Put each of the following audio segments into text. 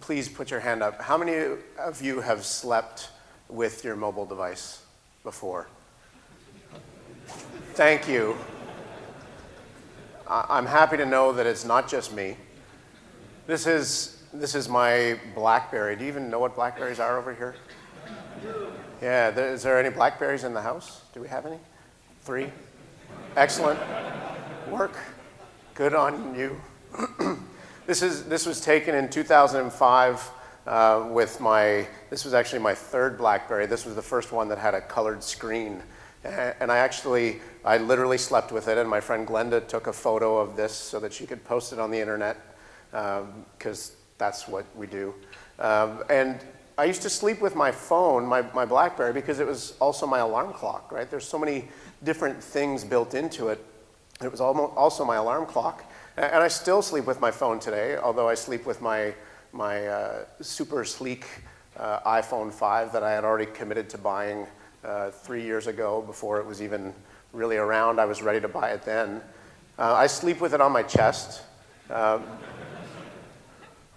please put your hand up. How many of you have slept with your mobile device before? Thank you. I'm happy to know that it's not just me. This is my BlackBerry. Do you even know what BlackBerries are over here? Yeah, is there any BlackBerries in the house? Do we have any? 3? Excellent. Work. Good on you. This was taken in 2005 this was actually my 3rd BlackBerry. This was the first one that had a colored screen. And I literally slept with it, and my friend Glenda took a photo of this so that she could post it on the internet, because that's what we do. And I used to sleep with my phone, my BlackBerry, because it was also my alarm clock, right? There's so many different things built into it. It was also my alarm clock. And I still sleep with my phone today, although I sleep with my super sleek iPhone 5 that I had already committed to buying 3 years ago before it was even really around. I was ready to buy it then. I sleep with it on my chest. I'm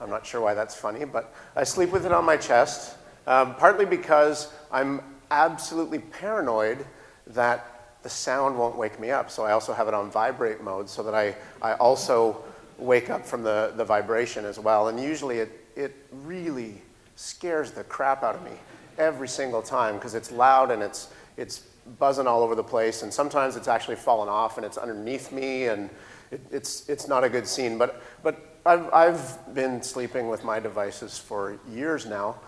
not sure why that's funny, but I sleep with it on my chest, partly because I'm absolutely paranoid that the sound won't wake me up. So I also have it on vibrate mode so that I also wake up from the vibration as well. And usually it really scares the crap out of me every single time because it's loud and it's buzzing all over the place. And sometimes it's actually fallen off and it's underneath me, and it's not a good scene. But I've been sleeping with my devices for years now.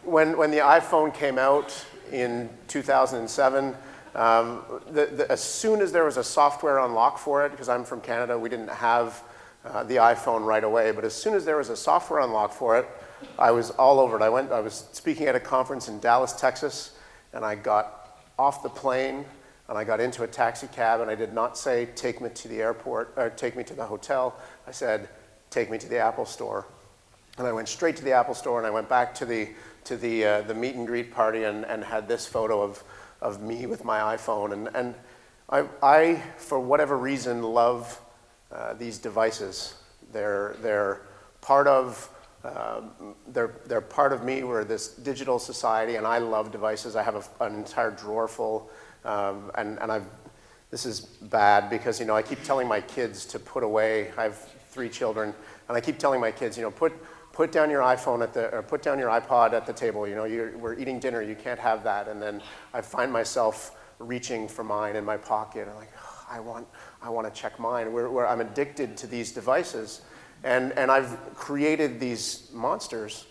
When the iPhone came out in 2007, as soon as there was a software unlock for it, because I'm from Canada, we didn't have the iPhone right away, but as soon as there was a software unlock for it, I was all over it. I was speaking at a conference in Dallas, Texas, and I got off the plane and I got into a taxi cab, and I did not say, take me to the airport, or take me to the hotel. I said, take me to the Apple store. And I went straight to the Apple store, and I went back to the meet and greet party and had this photo of me with my iPhone. And I, for whatever reason, love these devices. They're part of me. We're this digital society, and I love devices. I have an entire drawer full, this is bad because I keep telling my kids to put away. I have 3 children, and I keep telling my kids, put down your iPhone or put down your iPod at the table. We're eating dinner. You can't have that. And then I find myself reaching for mine in my pocket. I'm like, oh, I want to check mine. I'm addicted to these devices, and I've created these monsters.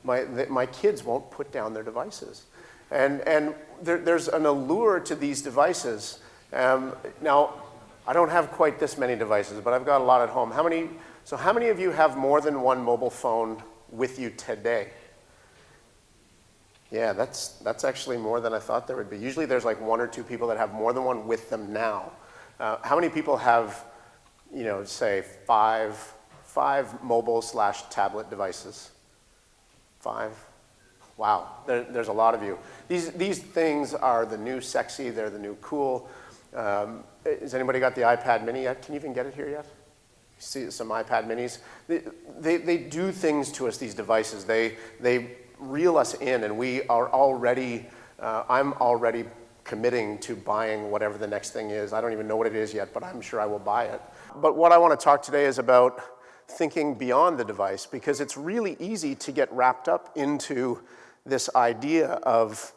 My kids won't put down their devices, and there's an allure to these devices. Now, I don't have quite this many devices, but I've got a lot at home. How many of you have more than one mobile phone with you today? Yeah, that's actually more than I thought there would be. Usually there's like 1 or 2 people that have more than one with them now. How many people have, say 5 mobile/tablet devices? 5? Wow, there's a lot of you. These things are the new sexy, they're the new cool. Has anybody got the iPad mini yet? Can you even get it here yet? See some iPad minis. They do things to us, these devices. They reel us in, and we are already, I'm already committing to buying whatever the next thing is. I don't even know what it is yet, but I'm sure I will buy it. But what I want to talk today is about thinking beyond the device, because it's really easy to get wrapped up into this idea of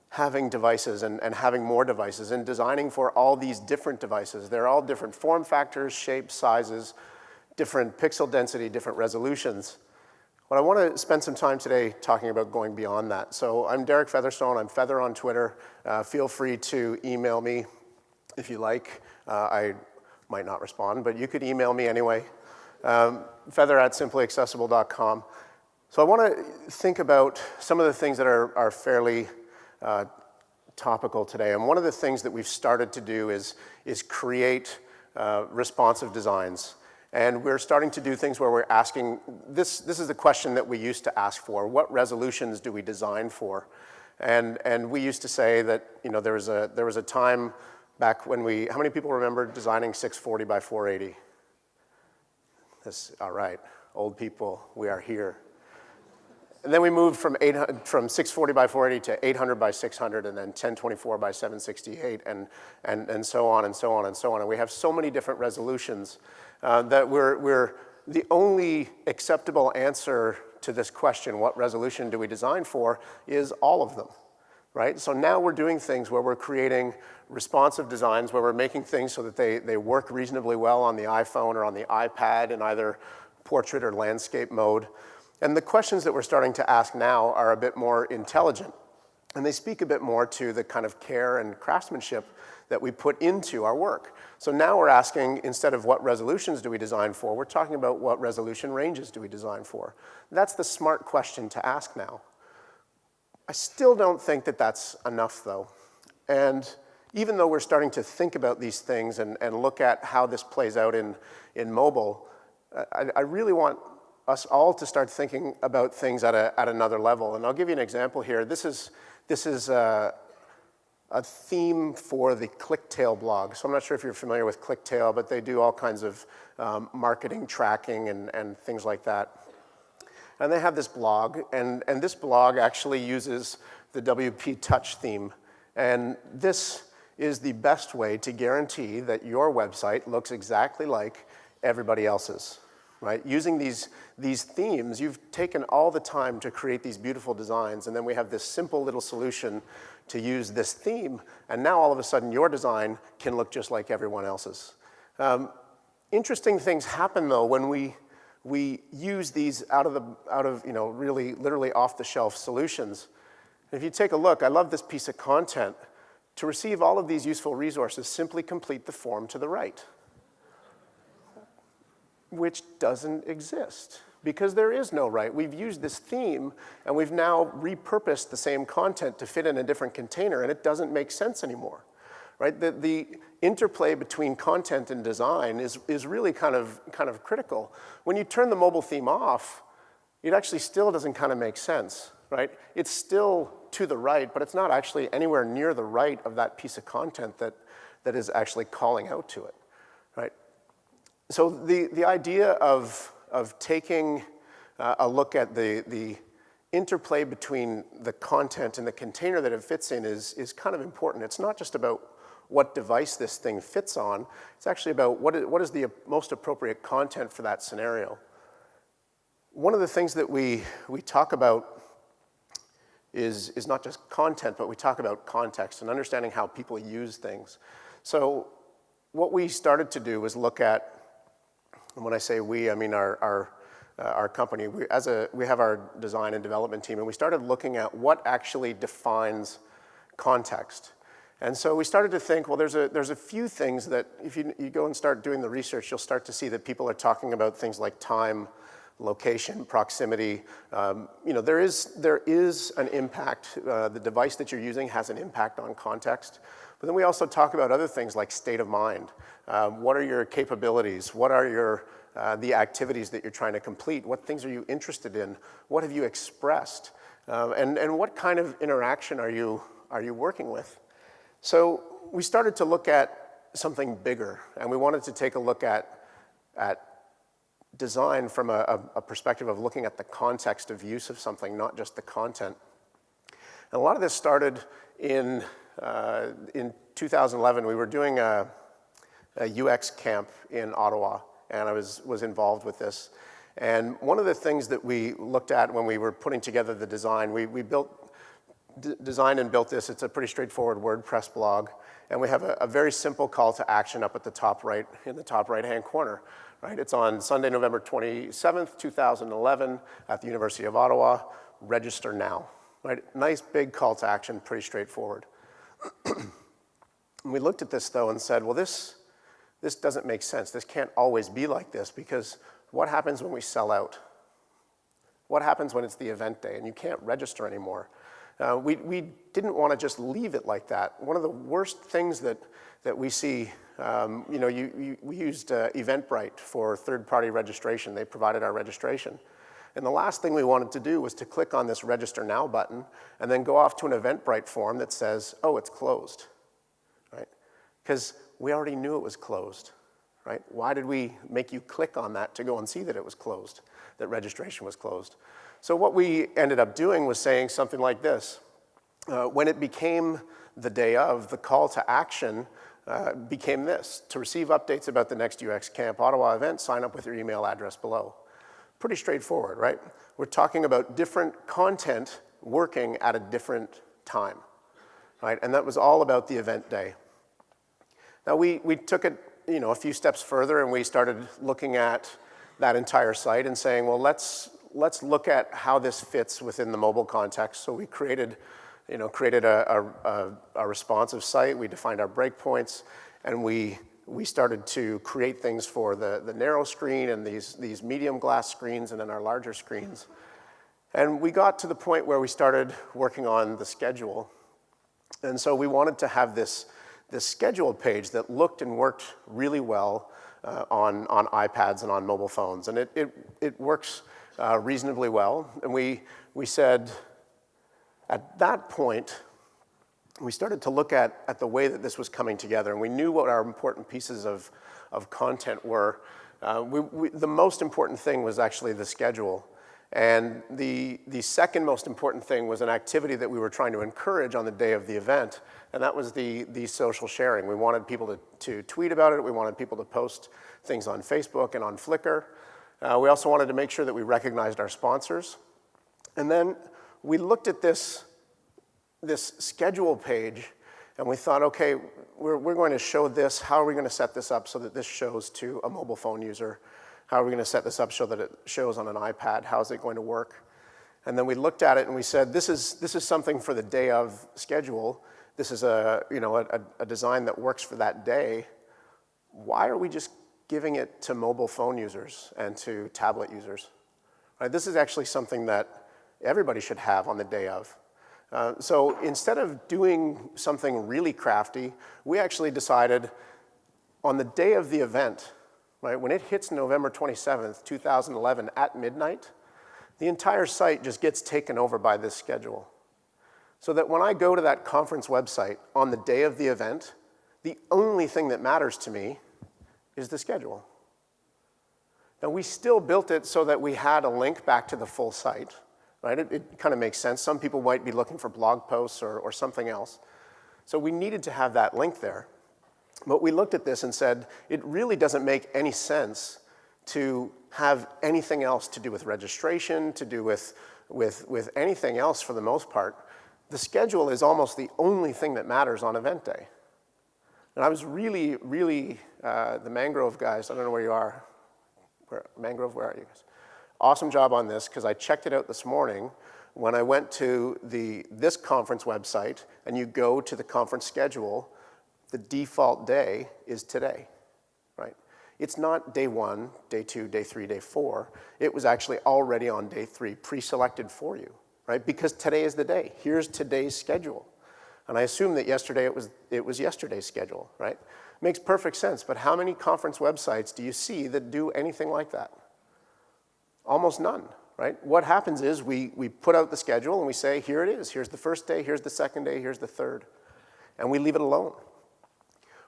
having devices and having more devices and designing for all these different devices. They're all different form factors, shapes, sizes, different pixel density, different resolutions. But I want to spend some time today talking about going beyond that. So I'm Derek Featherstone. I'm Feather on Twitter. Feel free to email me if you like. I might not respond, but you could email me anyway. feather@simplyaccessible.com. So I want to think about some of the things that are fairly topical today. And one of the things that we've started to do is create responsive designs. And we're starting to do things where we're asking, this is the question that we used to ask for: what resolutions do we design for? And we used to say that, there was a time back when how many people remember designing 640 by 480? All right, old people, we are here. And then we moved from 640 by 480 to 800 by 600, and then 1024 by 768, and so on and so on and so on. And we have so many different resolutions that we're the only acceptable answer to this question, what resolution do we design for, is all of them, right? So now we're doing things where we're creating responsive designs, where we're making things so that they work reasonably well on the iPhone or on the iPad in either portrait or landscape mode. And the questions that we're starting to ask now are a bit more intelligent, and they speak a bit more to the kind of care and craftsmanship that we put into our work. So now we're asking, instead of what resolutions do we design for, we're talking about what resolution ranges do we design for. That's the smart question to ask now. I still don't think that that's enough, though. And even though we're starting to think about these things and look at how this plays out in mobile, I really want us all to start thinking about things at another level. And I'll give you an example here. This is a theme for the ClickTail blog. So I'm not sure if you're familiar with ClickTail, but they do all kinds of marketing tracking and things like that. And they have this blog, and this blog actually uses the WP Touch theme. And this is the best way to guarantee that your website looks exactly like everybody else's, right? Using these themes, you've taken all the time to create these beautiful designs, and then we have this simple little solution to use this theme, and now all of a sudden your design can look just like everyone else's. Interesting things happen, though, when we use these out of really literally off-the-shelf solutions. If you take a look, I love this piece of content. To receive all of these useful resources, simply complete the form to the right, which doesn't exist because there is no right. We've used this theme, and we've now repurposed the same content to fit in a different container, and it doesn't make sense anymore, right? The interplay between content and design is really kind of critical. When you turn the mobile theme off, it actually still doesn't kind of make sense, right? It's still to the right, but it's not actually anywhere near the right of that piece of content that is actually calling out to it, right? So the idea of taking a look at the interplay between the content and the container that it fits in is kind of important. It's not just about what device this thing fits on. It's actually about what is the most appropriate content for that scenario. One of the things that we talk about is not just content, but we talk about context and understanding how people use things. So what we started to do was look at, and when I say we, I mean our company. We have our design and development team, and we started looking at what actually defines context. And so we started to think, well, there's a few things that if you go and start doing the research, you'll start to see that people are talking about things like time, location, proximity. There is an impact. The device that you're using has an impact on context. But then we also talk about other things like state of mind. What are your capabilities? What are the activities that you're trying to complete? What things are you interested in? What have you expressed? And what kind of interaction are you working with? So we started to look at something bigger, and we wanted to take a look at design from a perspective of looking at the context of use of something, not just the content. And a lot of this started in 2011. We were doing a UX camp in Ottawa, and I was involved with this. And one of the things that we looked at when we were putting together the design, we designed and built this. It's a pretty straightforward WordPress blog, and we have a very simple call to action up at the top right, in the top right-hand corner. Right? It's on Sunday, November 27th, 2011 at the University of Ottawa. Register now. Right? Nice big call to action, pretty straightforward. And we looked at this, though, and said, well, this doesn't make sense. This can't always be like this, because what happens when we sell out? What happens when it's the event day and you can't register anymore? We didn't want to just leave it like that. One of the worst things that we see, we used Eventbrite for third-party registration. They provided our registration. And the last thing we wanted to do was to click on this Register Now button and then go off to an Eventbrite form that says, oh, it's closed, right? Because we already knew it was closed, right? Why did we make you click on that to go and see that it was closed, that registration was closed? So what we ended up doing was saying something like this. When it became the day of, the call to action became this: to receive updates about the next UX Camp Ottawa event, sign up with your email address below. Pretty straightforward, right? We're talking about different content working at a different time, right? And that was all about the event day. Now we took it, a few steps further, and we started looking at that entire site and saying, well, let's look at how this fits within the mobile context. So we created a responsive site. We defined our breakpoints, and we started to create things for the narrow screen and these medium glass screens and then our larger screens. And we got to the point where we started working on the schedule. And so we wanted to have this schedule page that looked and worked really well on iPads and on mobile phones. And it works reasonably well. And we said, at that point, we started to look at the way that this was coming together, and we knew what our important pieces of content were. The most important thing was actually the schedule, and the second most important thing was an activity that we were trying to encourage on the day of the event, and that was the social sharing. We wanted people to tweet about it. We wanted people to post things on Facebook and on Flickr. We also wanted to make sure that we recognized our sponsors. And then we looked at this schedule page, and we thought, okay, we're going to show this. How are we going to set this up so that this shows to a mobile phone user? How are we going to set this up so that it shows on an iPad? How is it going to work? And then we looked at it and we said, this is something for the day of schedule. This is a design that works for that day. Why are we just giving it to mobile phone users and to tablet users? Right, this is actually something that everybody should have on the day of. So instead of doing something really crafty, we actually decided on the day of the event, right, when it hits November 27th, 2011 at midnight, the entire site just gets taken over by this schedule. So that when I go to that conference website on the day of the event, the only thing that matters to me is the schedule. Now we still built it so that we had a link back to the full site. Right? It kind of makes sense. Some people might be looking for blog posts or something else. So we needed to have that link there. But we looked at this and said, it really doesn't make any sense to have anything else to do with registration, to do with anything else for the most part. The schedule is almost the only thing that matters on event day. And I was really, the Mangrove guys, I don't know where you are. Mangrove, where are you guys? Awesome job on this, because I checked it out this morning when I went to this conference website, and you go to the conference schedule, the default day is today, right? It's not day 1, day 2, day 3, day 4. It was actually already on day 3, pre-selected for you, right? Because today is the day. Here's today's schedule. And I assume that yesterday it was yesterday's schedule, right? Makes perfect sense, but how many conference websites do you see that do anything like that? Almost none, right? What happens is we put out the schedule and we say, here it is. Here's the first day, here's the second day, here's the third. And we leave it alone.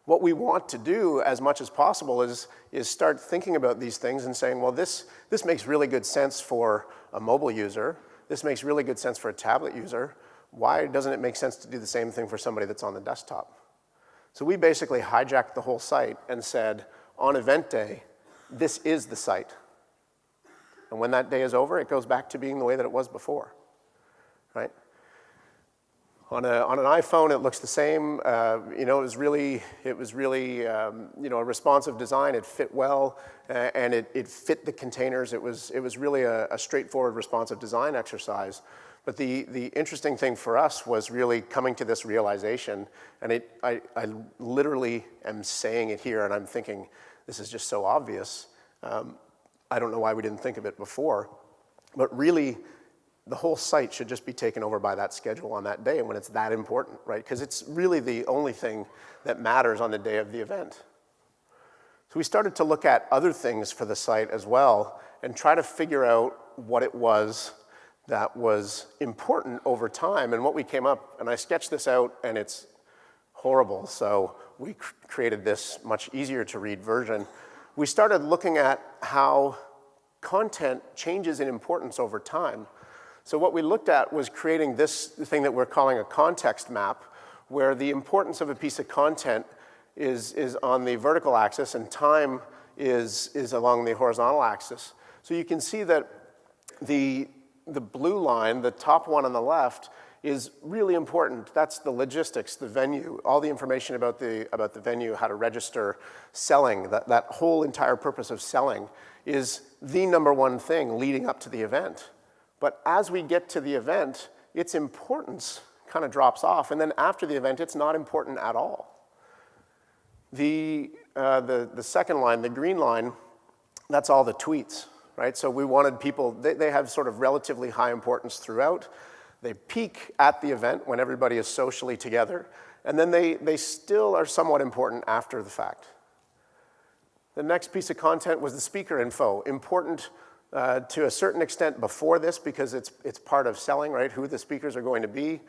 What we want to do as much as possible is start thinking about these things and saying, well, this makes really good sense for a mobile user. This makes really good sense for a tablet user. Why doesn't it make sense to do the same thing for somebody that's on the desktop? So we basically hijacked the whole site and said, on event day, this is the site. And when that day is over, it goes back to being the way that it was before, right? On an iPhone, it looks the same. It was really a responsive design. It fit well, and it fit the containers. It was really a straightforward responsive design exercise. But the interesting thing for us was really coming to this realization, and I literally am saying it here, and I'm thinking, this is just so obvious. I don't know why we didn't think of it before, but really, the whole site should just be taken over by that schedule on that day when it's that important, right? Because it's really the only thing that matters on the day of the event. So we started to look at other things for the site as well and try to figure out what it was that was important over time. And what we came up, and I sketched this out, and it's horrible, so we created this much easier to read version. we started looking at how content changes in importance over time. So what we looked at was creating this thing that we're calling a context map, where the importance of a piece of content is on the vertical axis and time is along the horizontal axis. So you can see that the blue line, the top one on the left, is really important. That's the logistics, the venue, all the information about the venue, how to register, selling, that whole entire purpose of selling is the number one thing leading up to the event. But as we get to the event, its importance kind of drops off, and then after the event, it's not important at all. The second line, the green line, that's all the tweets, right? So we wanted people, they have sort of relatively high importance throughout. They peak at the event when everybody is socially together, and then they still are somewhat important after the fact. The next piece of content was the speaker info, important to a certain extent before this because it's part of selling, right? Who the speakers are going to be.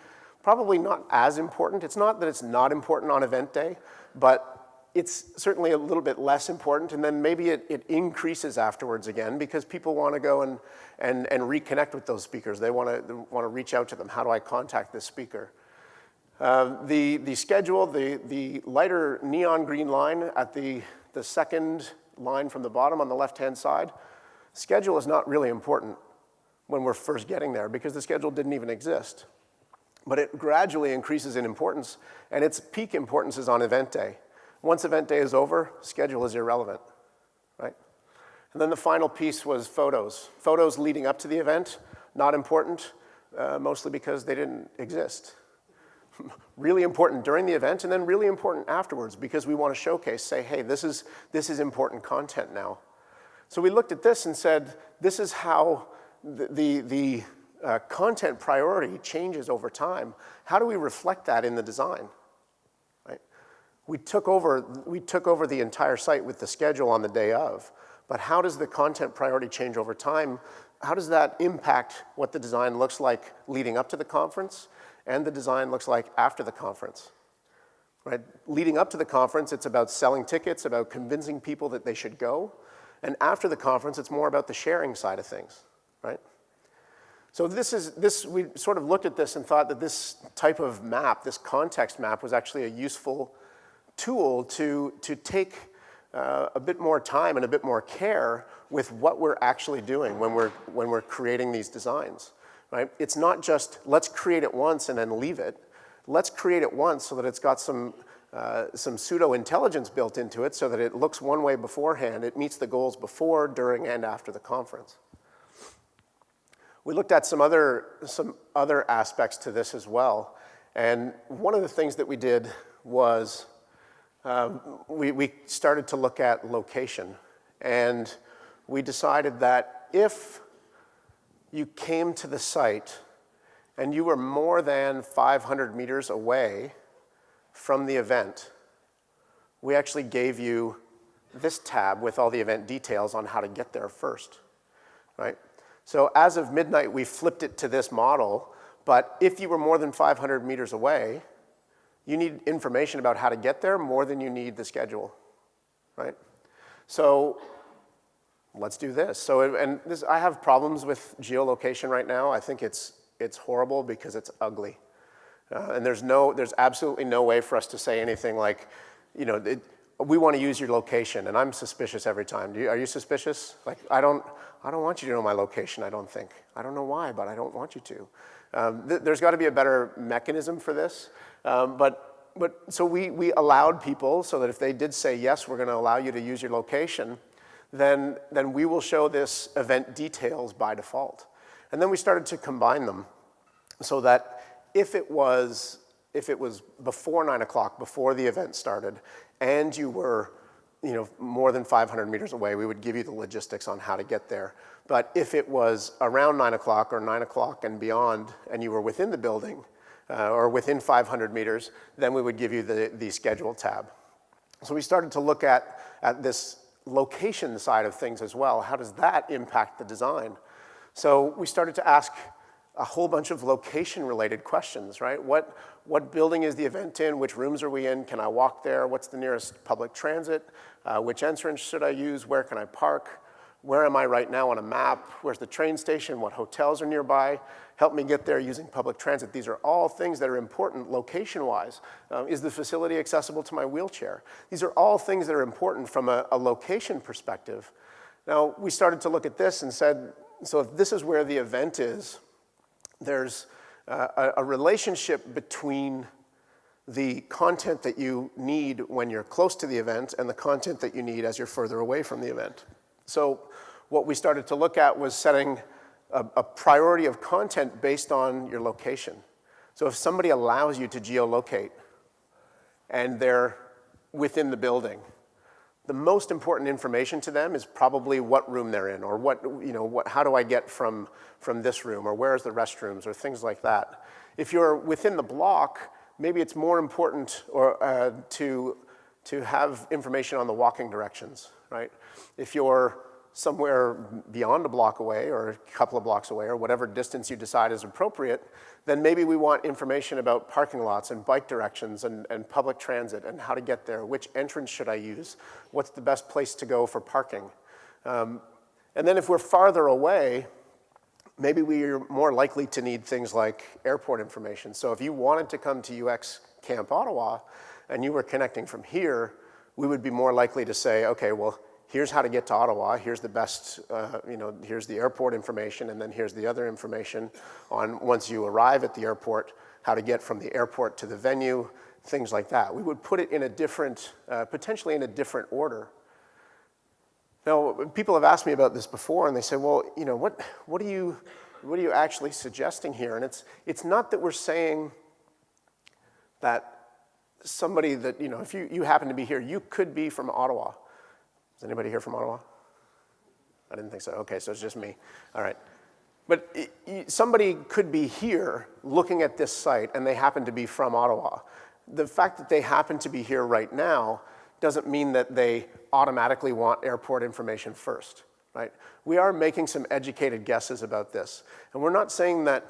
Probably not as important. It's not that it's not important on event day, but it's certainly a little bit less important, and then maybe it increases afterwards again because people want to go and reconnect with those speakers. They want to reach out to them. How do I contact this speaker? The schedule, the lighter neon green line at the second line from the bottom on the left-hand side, schedule is not really important when we're first getting there because the schedule didn't even exist. But it gradually increases in importance, and its peak importance is on event day. Once event day is over, schedule is irrelevant, right? And then the final piece was photos. Photos leading up to the event, not important, mostly because they didn't exist. Really important during the event, and then really important afterwards because we want to showcase, say, hey, this is important content now. So we looked at this and said, this is how the content priority changes over time. How do we reflect that in the design? Right? We took over the entire site with the schedule on the day of, but how does the content priority change over time? How does that impact what the design looks like leading up to the conference and the design looks like after the conference? Right? Leading up to the conference, it's about selling tickets, about convincing people that they should go, and after the conference, it's more about the sharing side of things, right? So we sort of looked at this and thought that this type of map, this context map, was actually a useful tool to take a bit more time and a bit more care with what we're actually doing when we're creating these designs, right? It's not just let's create it once and then leave it. Let's create it once so that it's got some pseudo-intelligence built into it so that it looks one way beforehand. It meets the goals before, during, and after the conference. We looked at some other aspects to this as well. And one of the things that we did was we started to look at location. And we decided that if you came to the site and you were more than 500 meters away from the event, we actually gave you this tab with all the event details on how to get there first, right? So as of midnight, we flipped it to this model, but if you were more than 500 meters away, you need information about how to get there more than you need the schedule, right? So let's do this. So, I have problems with geolocation right now. I think it's horrible because it's ugly. And there's absolutely no way for us to say anything like, we want to use your location, and I'm suspicious every time. Are you suspicious? Like, I don't want you to know my location, I don't think. I don't know why, but I don't want you to. There's got to be a better mechanism for this. So we allowed people so that if they did say, yes, we're going to allow you to use your location, then we will show this event details by default. And then we started to combine them so that if it was before 9 o'clock, before the event started, and you were more than 500 meters away, we would give you the logistics on how to get there. But if it was around 9 o'clock or 9 o'clock and beyond, and you were within the building or within 500 meters, then we would give you the schedule tab. So we started to look at this location side of things as well. How does that impact the design? So we started to ask a whole bunch of location-related questions, right? What building is the event in? Which rooms are we in? Can I walk there? What's the nearest public transit? Which entrance should I use? Where can I park? Where am I right now on a map? Where's the train station? What hotels are nearby? Help me get there using public transit. These are all things that are important location-wise. Is the facility accessible to my wheelchair? These are all things that are important from a location perspective. Now, we started to look at this and said, so if this is where the event is, there's a relationship between the content that you need when you're close to the event and the content that you need as you're further away from the event. So what we started to look at was setting a priority of content based on your location. So if somebody allows you to geolocate and they're within the building, the most important information to them is probably what room they're in, or how do I get from this room, or where's the restrooms, or things like that. If you're within the block, maybe it's more important to have information on the walking directions, right? If you're somewhere beyond a block away or a couple of blocks away or whatever distance you decide is appropriate, then maybe we want information about parking lots and bike directions and public transit and how to get there. Which entrance should I use? What's the best place to go for parking? And then if we're farther away, maybe we're more likely to need things like airport information. So if you wanted to come to UX Camp Ottawa and you were connecting from here, we would be more likely to say, okay, well, here's how to get to Ottawa, here's the best, here's the airport information, and then here's the other information on once you arrive at the airport, how to get from the airport to the venue, things like that. We would put it in a different, potentially in a different order. Now, people have asked me about this before, and they say, well, what are you actually suggesting here? And it's not that we're saying that somebody that, if you happen to be here, you could be from Ottawa. Is anybody here from Ottawa? I didn't think so. Okay, so it's just me. All right. But somebody could be here looking at this site and they happen to be from Ottawa. The fact that they happen to be here right now doesn't mean that they automatically want airport information first, right? We are making some educated guesses about this. And we're not saying that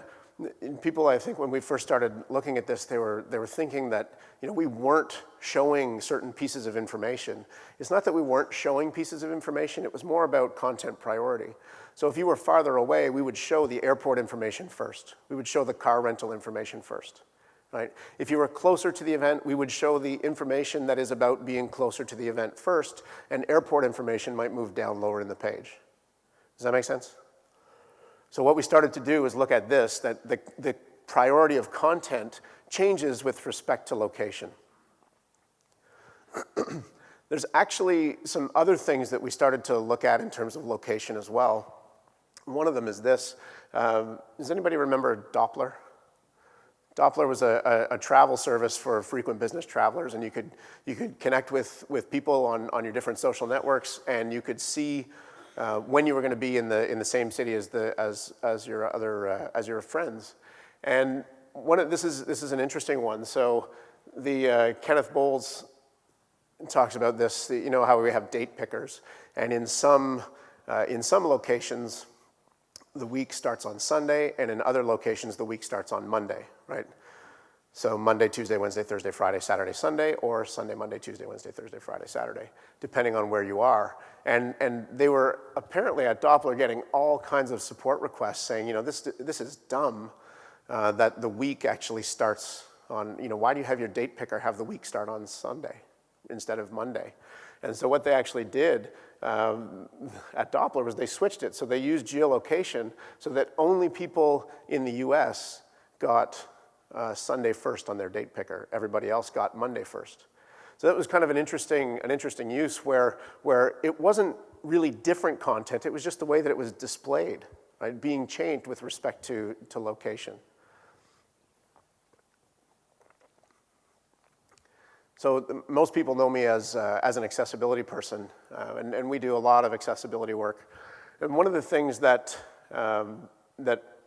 people, I think when we first started looking at this, they were thinking that we weren't showing certain pieces of information. It's not that we weren't showing pieces of information, it was more about content priority. So if you were farther away, we would show the airport information first. We would show the car rental information first, right? If you were closer to the event, we would show the information that is about being closer to the event first, and airport information might move down lower in the page. Does that make sense? So what we started to do is look at this, that the priority of content changes with respect to location. There's actually some other things that we started to look at in terms of location as well. One of them is this. Does anybody remember Doppler? Doppler was a travel service for frequent business travelers, and you could connect with people on your different social networks, and you could see when you were going to be in the same city as your friends. And this is an interesting one. So the Kenneth Bowles talks about this. You know how we have date pickers, and in some locations the week starts on Sunday, and in other locations the week starts on Monday, right? So Monday, Tuesday, Wednesday, Thursday, Friday, Saturday, Sunday, or Sunday, Monday, Tuesday, Wednesday, Thursday, Friday, Saturday, depending on where you are. And they were apparently at Doppler getting all kinds of support requests saying, this is dumb that the week actually starts on, why do you have your date picker have the week start on Sunday instead of Monday? And so what they actually did at Doppler was they switched it. So they used geolocation so that only people in the US got Sunday first on their date picker. Everybody else got Monday first. So that was kind of an interesting use where it wasn't really different content, it was just the way that it was displayed, right, being changed with respect to location. So most people know me as an accessibility person, and we do a lot of accessibility work. And one of the things that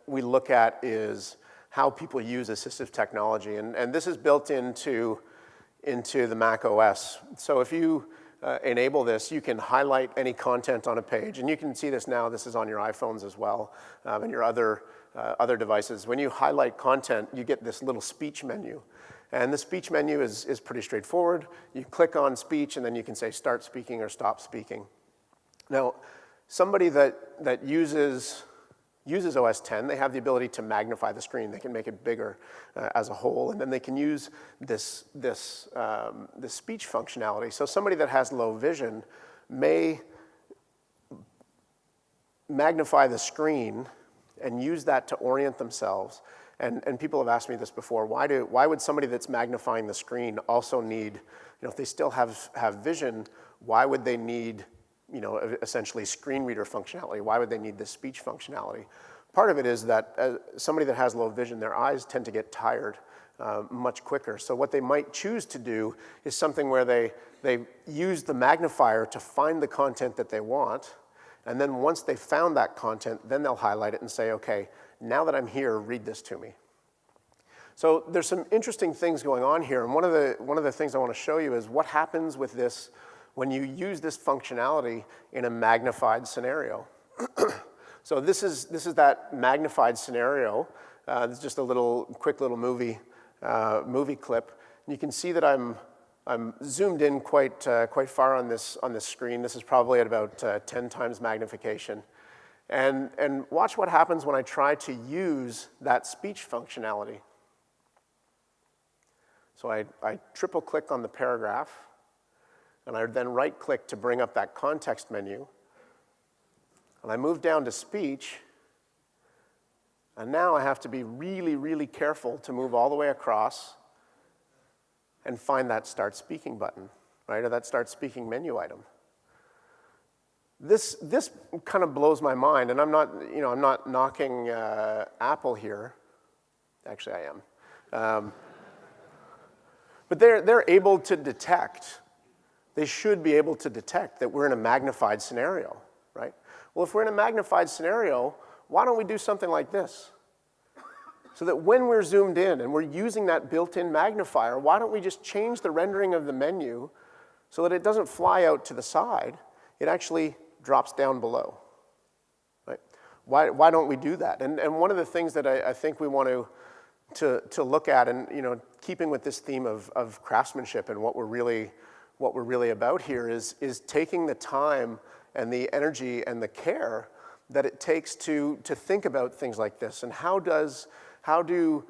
we look at is how people use assistive technology, and this is built into the Mac OS. So if you enable this, you can highlight any content on a page, and you can see this now. This is on your iPhones as well, and your other other devices. When you highlight content, you get this little speech menu. And the speech menu is pretty straightforward. You click on speech, and then you can say start speaking or stop speaking. Now, somebody that uses OS X, they have the ability to magnify the screen. They can make it bigger as a whole, and then they can use this speech functionality. So somebody that has low vision may magnify the screen and use that to orient themselves. And people have asked me this before, why would somebody that's magnifying the screen also need, if they still have vision, why would they need, essentially screen reader functionality? Why would they need this speech functionality? Part of it is that somebody that has low vision, their eyes tend to get tired much quicker. So what they might choose to do is something where they use the magnifier to find the content that they want, and then once they've found that content, then they'll highlight it and say, okay, now that I'm here, read this to me. So there's some interesting things going on here, and one of the things I want to show you is what happens with this when you use this functionality in a magnified scenario. So this is that magnified scenario. This is just a quick little movie clip. And you can see that I'm zoomed in quite far on this screen. This is probably at about 10 times magnification. And watch what happens when I try to use that speech functionality. So I triple click on the paragraph, and I then right click to bring up that context menu. And I move down to speech, and now I have to be really, really careful to move all the way across and find that start speaking button, right, or that start speaking menu item. This kind of blows my mind, and I'm not knocking Apple here. Actually, I am. But they're able to detect. They should be able to detect that we're in a magnified scenario, right? Well, if we're in a magnified scenario, why don't we do something like this? So that when we're zoomed in and we're using that built-in magnifier, why don't we just change the rendering of the menu so that it doesn't fly out to the side, it actually drops down below, right? Why don't we do that? And one of the things that I think we want to look at, and keeping with this theme of craftsmanship and what we're really about here is taking the time and the energy and the care that it takes to think about things like this, and how do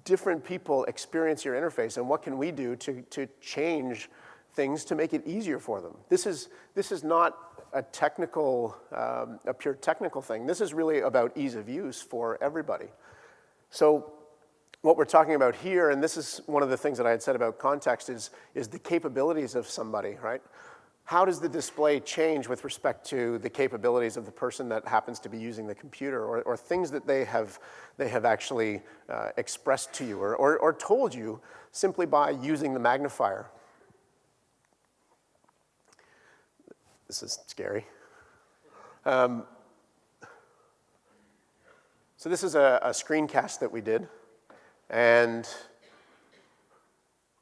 different people experience your interface, and what can we do to change things to make it easier for them? This is not a pure technical thing. This is really about ease of use for everybody. So what we're talking about here, and this is one of the things that I had said about context, is the capabilities of somebody, right? How does the display change with respect to the capabilities of the person that happens to be using the computer, or things that they have actually expressed to you or told you simply by using the magnifier? This is scary. So this is a screencast that we did, and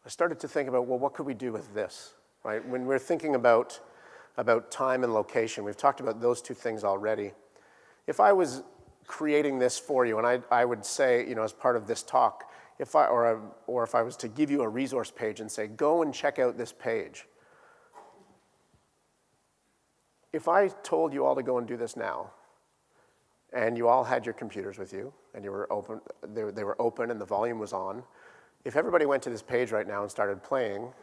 I started to think about, well, what could we do with this? Right? When we're thinking about time and location, we've talked about those two things already. If I was creating this for you, and I would say, as part of this talk, if I was to give you a resource page and say, go and check out this page. If I told you all to go and do this now, and you all had your computers with you, and they were open and the volume was on, if everybody went to this page right now and started playing,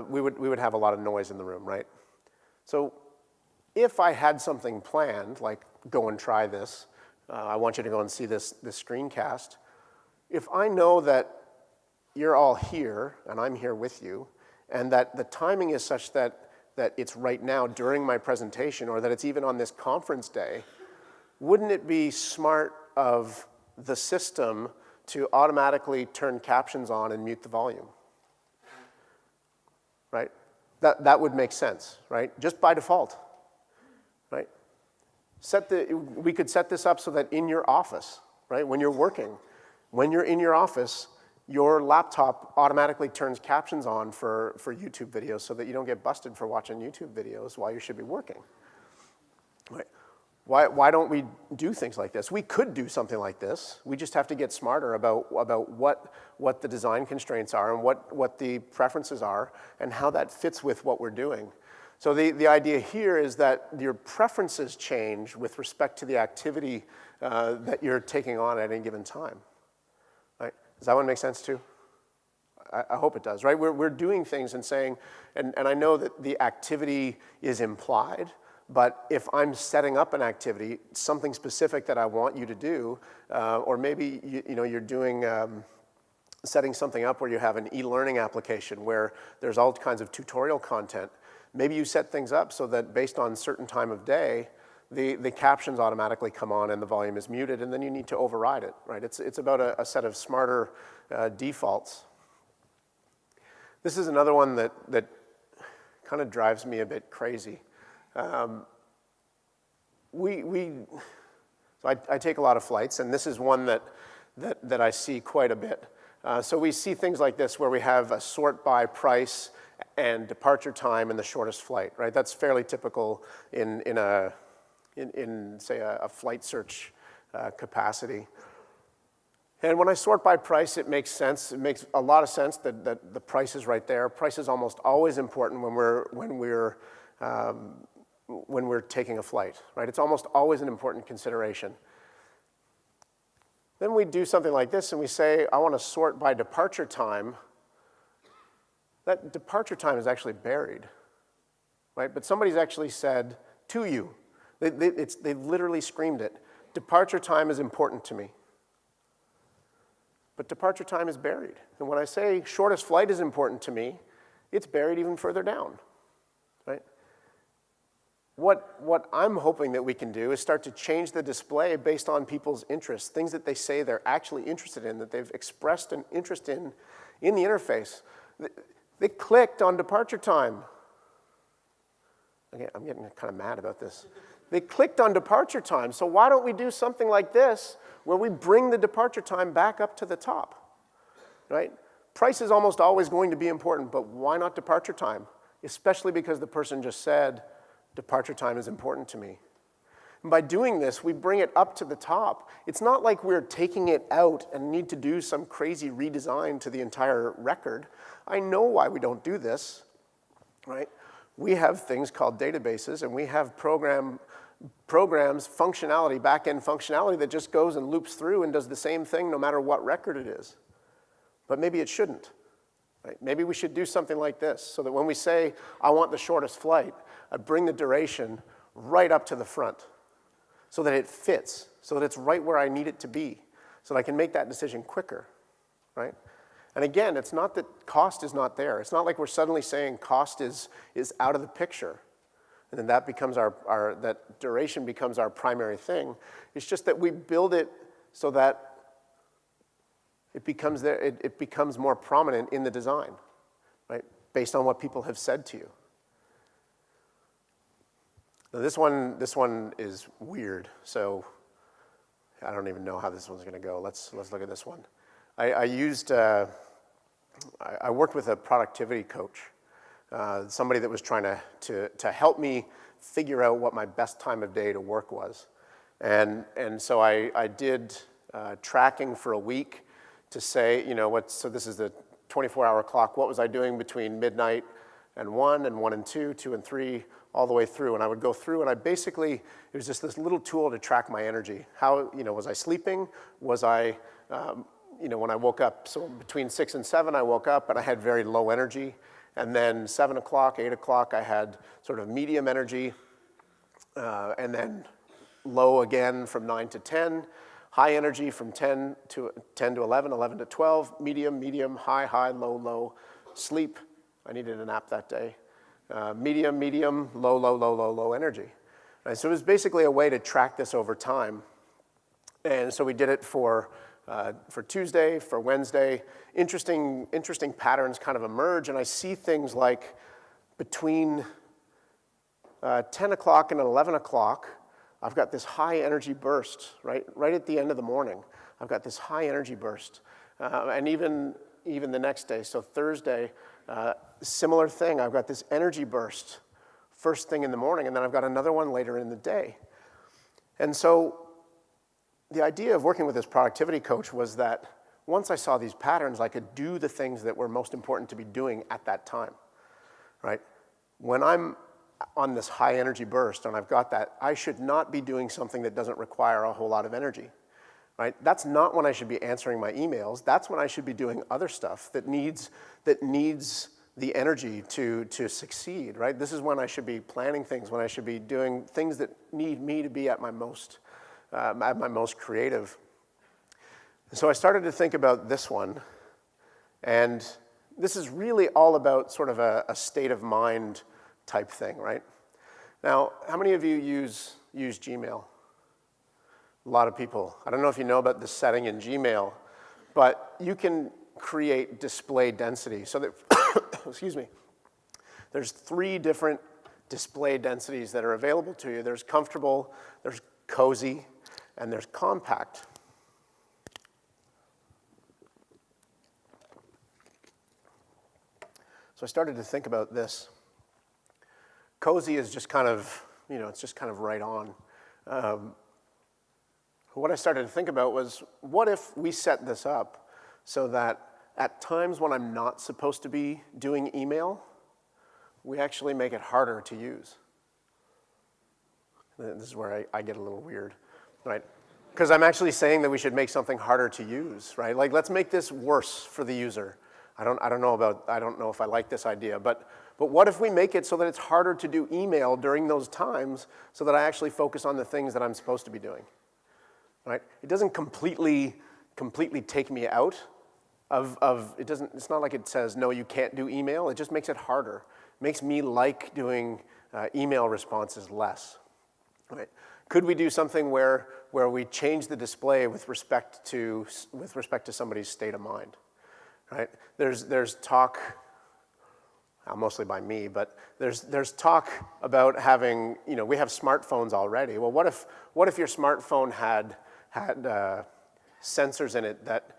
we would have a lot of noise in the room, right? So if I had something planned, like go and try this, I want you to go and see this screencast, if I know that you're all here and I'm here with you, and that the timing is such that it's right now during my presentation, or that it's even on this conference day, wouldn't it be smart of the system to automatically turn captions on and mute the volume? Right? That would make sense, right? Just by default, right? We could set this up so that in your office, right, when you're working, when you're in your office, your laptop automatically turns captions on for YouTube videos so that you don't get busted for watching YouTube videos while you should be working, right? Why don't we do things like this? We could do something like this. We just have to get smarter about what the design constraints are and what the preferences are and how that fits with what we're doing. So the idea here is that your preferences change with respect to the activity that you're taking on at any given time. Right? Does that one make sense too? I hope it does, right? We're doing things and saying, and I know that the activity is implied, but if I'm setting up an activity, something specific that I want you to do, or maybe you're doing, setting something up where you have an e-learning application where there's all kinds of tutorial content, maybe you set things up so that based on certain time of day, the captions automatically come on and the volume is muted, and then you need to override it, right? It's about a set of smarter defaults. This is another one that kind of drives me a bit crazy. So I take a lot of flights, and this is one that I see quite a bit. So we see things like this where we have a sort by price and departure time in the shortest flight, right? That's fairly typical in say, a flight search capacity. And when I sort by price, it makes sense. It makes a lot of sense that the price is right there. Price is almost always important when we're taking a flight, right? It's almost always an important consideration. Then we do something like this and we say, I want to sort by departure time. That departure time is actually buried, right? But somebody's actually said to you, they literally screamed it, departure time is important to me. But departure time is buried. And when I say shortest flight is important to me, it's buried even further down, right? What I'm hoping that we can do is start to change the display based on people's interests, things that they say they're actually interested in, that they've expressed an interest in the interface. They clicked on departure time. Okay, I'm getting kind of mad about this. They clicked on departure time, so why don't we do something like this where we bring the departure time back up to the top, right? Price is almost always going to be important, but why not departure time? Especially because the person just said, departure time is important to me. And by doing this, we bring it up to the top. It's not like we're taking it out and need to do some crazy redesign to the entire record. I know why we don't do this, right? We have things called databases, and we have programs, functionality, back-end functionality that just goes and loops through and does the same thing no matter what record it is. But maybe it shouldn't. Right? Maybe we should do something like this so that when we say, I want the shortest flight, I bring the duration right up to the front so that it fits, so that it's right where I need it to be, so that I can make that decision quicker, right? And again, it's not that cost is not there. It's not like we're suddenly saying cost is out of the picture, and then that becomes that duration becomes our primary thing. It's just that we build it so that it becomes there. It becomes more prominent in the design, right? Based on what people have said to you. Now this one is weird. So I don't even know how this one's going to go. Let's look at this one. I worked with a productivity coach, somebody that was trying to help me figure out what my best time of day to work was. And so I did tracking for a week to say, so this is the 24-hour clock. What was I doing between midnight and 1 and 2, 2 and 3, all the way through? And I would go through, and it was just this little tool to track my energy. How, was I sleeping? Was I, when I woke up, so between 6 and 7, I woke up and I had very low energy. And then 7 o'clock, 8 o'clock, I had sort of medium energy. And then low again from 9 to 10. High energy from 10 to 11, 11 to 12. Medium, high, low. Sleep, I needed a nap that day. Medium, low energy. Right, so it was basically a way to track this over time. And so we did it for Tuesday, for Wednesday. Interesting patterns kind of emerge, and I see things like between 10 o'clock and 11 o'clock, I've got this high energy burst, right at the end of the morning. I've got this high energy burst. And even the next day, so Thursday, similar thing. I've got this energy burst first thing in the morning, and then I've got another one later in the day. And so the idea of working with this productivity coach was that once I saw these patterns, I could do the things that were most important to be doing at that time, right? When I'm on this high energy burst and I've got that, I should not be doing something that doesn't require a whole lot of energy, right? That's not when I should be answering my emails. That's when I should be doing other stuff that needs the energy to succeed, right? This is when I should be planning things, when I should be doing things that need me to be at my most creative. And so I started to think about this one, and this is really all about sort of a state of mind type thing, right? Now, how many of you use Gmail? A lot of people. I don't know if you know about this setting in Gmail, but you can create display density so that, excuse me, there's 3 different display densities that are available to you. There's comfortable, there's cozy, and there's compact. So I started to think about this. Cozy is just kind of, it's just kind of right on. What I started to think about was, what if we set this up so that at times when I'm not supposed to be doing email, we actually make it harder to use? This is where I get a little weird, right? Because I'm actually saying that we should make something harder to use, right? Like, let's make this worse for the user. I don't know if I like this idea, but what if we make it so that it's harder to do email during those times so that I actually focus on the things that I'm supposed to be doing, right? It doesn't completely take me out of it's not like it says, no, you can't do email. It just makes it harder. It makes me like doing email responses less, right? Could we do something where we change the display with respect to somebody's state of mind? Right? There's talk, mostly by me, but there's talk about having, we have smartphones already. Well, what if your smartphone had sensors in it that,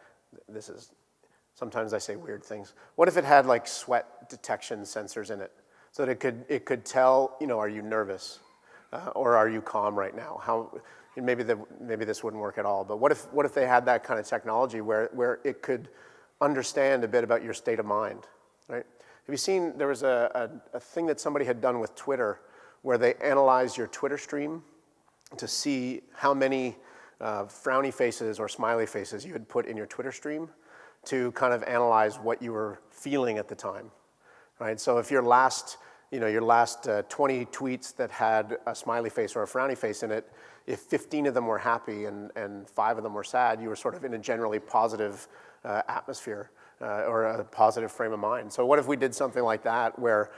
sometimes I say weird things. What if it had like sweat detection sensors in it so that it could tell, are you nervous or are you calm right now? Maybe this wouldn't work at all, but what if they had that kind of technology where it could understand a bit about your state of mind, right? Have you seen, there was a thing that somebody had done with Twitter where they analyzed your Twitter stream to see how many frowny faces or smiley faces you had put in your Twitter stream to kind of analyze what you were feeling at the time, right? So if your last 20 tweets that had a smiley face or a frowny face in it, if 15 of them were happy and 5 of them were sad, you were sort of in a generally positive atmosphere or a positive frame of mind. So what if we did something like that where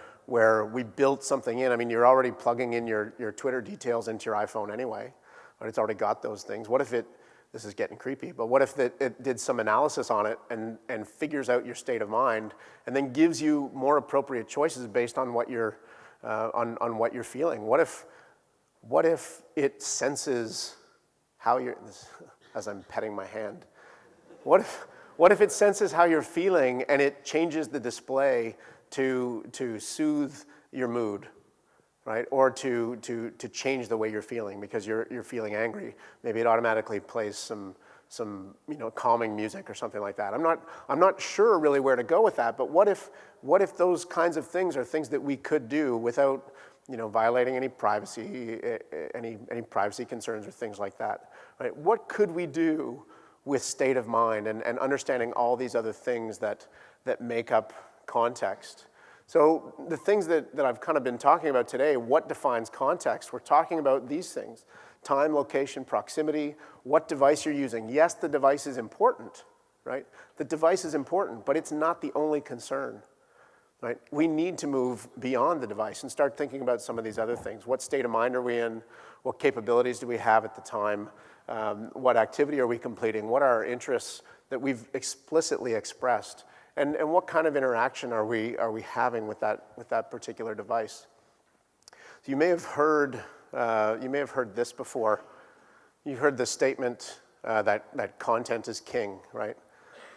we built something in? I mean, you're already plugging in your Twitter details into your iPhone anyway, but it's already got those things. What if this is getting creepy, but what if it did some analysis on it and figures out your state of mind and then gives you more appropriate choices based on what you're feeling? What if it senses how you're, as I'm petting my hand, what if it senses how you're feeling and it changes the display to soothe your mood, right? Or to change the way you're feeling because you're feeling angry. Maybe it automatically plays some calming music or something like that. I'm not sure really where to go with that, but what if those kinds of things are things that we could do without violating any privacy concerns or things like that, right? What could we do with state of mind and understanding all these other things that make up context? So the things that I've kind of been talking about today, what defines context? We're talking about these things: time, location, proximity, what device you're using. Yes, the device is important, right? The device is important, but it's not the only concern, right? We need to move beyond the device and start thinking about some of these other things. What state of mind are we in? What capabilities do we have at the time? What activity are we completing? What are our interests that we've explicitly expressed? And what kind of interaction are we having with that particular device? So you may have heard this before. You've heard the statement that content is king, right?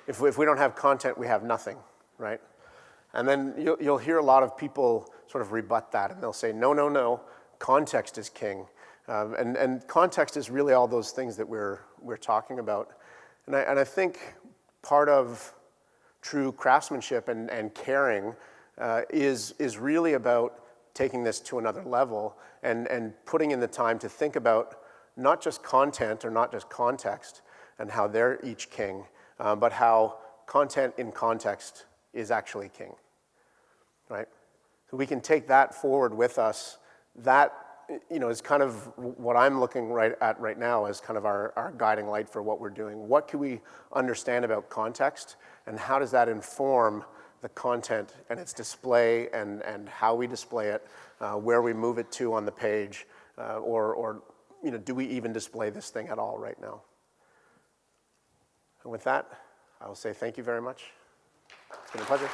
If we don't have content, we have nothing, right? And then you'll hear a lot of people sort of rebut that, and they'll say, no, context is king. And context is really all those things that we're talking about. And I think part of true craftsmanship and caring is really about taking this to another level and putting in the time to think about not just content or not just context and how they're each king, but how content in context is actually king, right? So we can take that forward with us. That, is kind of what I'm looking at right now as kind of our guiding light for what we're doing. What can we understand about context, and how does that inform the content and its display and how we display it, where we move it to on the page, or do we even display this thing at all right now? And with that, I will say thank you very much. It's been a pleasure.